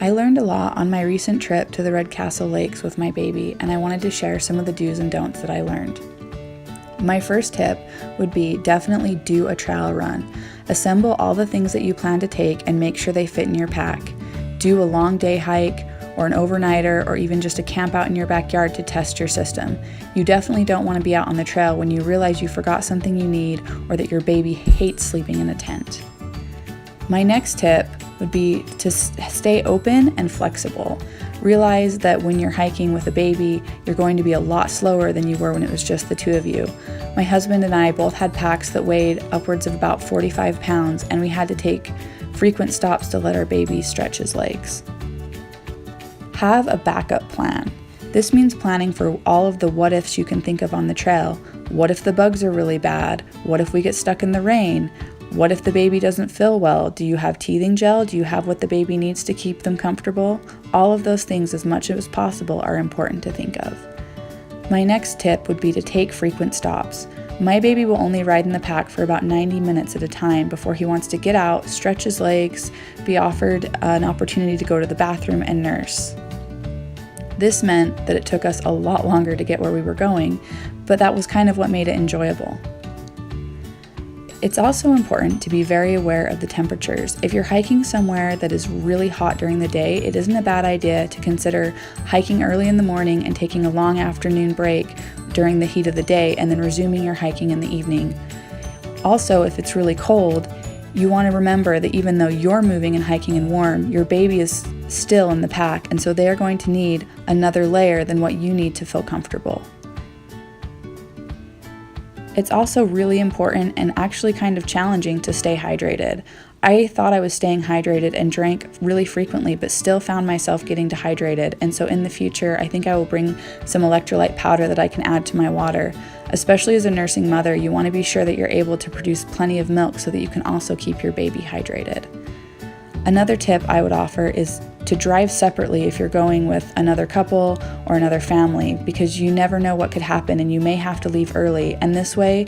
I learned a lot on my recent trip to the Red Castle Lakes with my baby, and I wanted to share some of the do's and don'ts that I learned. My first tip would be definitely do a trail run. Assemble all the things that you plan to take and make sure they fit in your pack. Do a long day hike or an overnighter or even just a camp out in your backyard to test your system. You definitely don't want to be out on the trail when you realize you forgot something you need or that your baby hates sleeping in a tent. My next tip would be to stay open and flexible. Realize that when you're hiking with a baby, you're going to be a lot slower than you were when it was just the two of you. My husband and I both had packs that weighed upwards of about 45 pounds, and we had to take frequent stops to let our baby stretch his legs. Have a backup plan. This means planning for all of the what ifs you can think of on the trail. What if the bugs are really bad? What if we get stuck in the rain? What if the baby doesn't feel well? Do you have teething gel? Do you have what the baby needs to keep them comfortable? All of those things, as much as possible, are important to think of. My next tip would be to take frequent stops. My baby will only ride in the pack for about 90 minutes at a time before he wants to get out, stretch his legs, be offered an opportunity to go to the bathroom and nurse. This meant that it took us a lot longer to get where we were going, but that was kind of what made it enjoyable. It's also important to be very aware of the temperatures. If you're hiking somewhere that is really hot during the day, it isn't a bad idea to consider hiking early in the morning and taking a long afternoon break during the heat of the day and then resuming your hiking in the evening. Also, if it's really cold, you want to remember that even though you're moving and hiking and warm, your baby is still in the pack, and so they are going to need another layer than what you need to feel comfortable. It's also really important and actually kind of challenging to stay hydrated. I thought I was staying hydrated and drank really frequently, but still found myself getting dehydrated. And so in the future, I think I will bring some electrolyte powder that I can add to my water. Especially as a nursing mother, you want to be sure that you're able to produce plenty of milk so that you can also keep your baby hydrated. Another tip I would offer is to drive separately if you're going with another couple or another family, because you never know what could happen and you may have to leave early. And this way,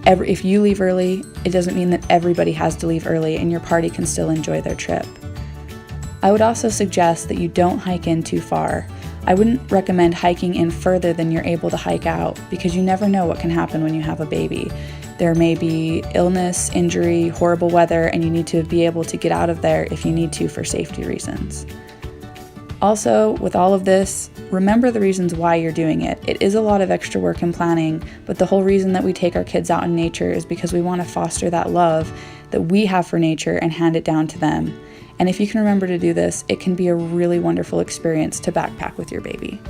if you leave early, it doesn't mean that everybody has to leave early and your party can still enjoy their trip. I would also suggest that you don't hike in too far. I wouldn't recommend hiking in further than you're able to hike out, because you never know what can happen when you have a baby. There may be illness, injury, horrible weather, and you need to be able to get out of there if you need to for safety reasons. Also, with all of this, remember the reasons why you're doing it. It is a lot of extra work and planning, but the whole reason that we take our kids out in nature is because we want to foster that love that we have for nature and hand it down to them. And if you can remember to do this, it can be a really wonderful experience to backpack with your baby.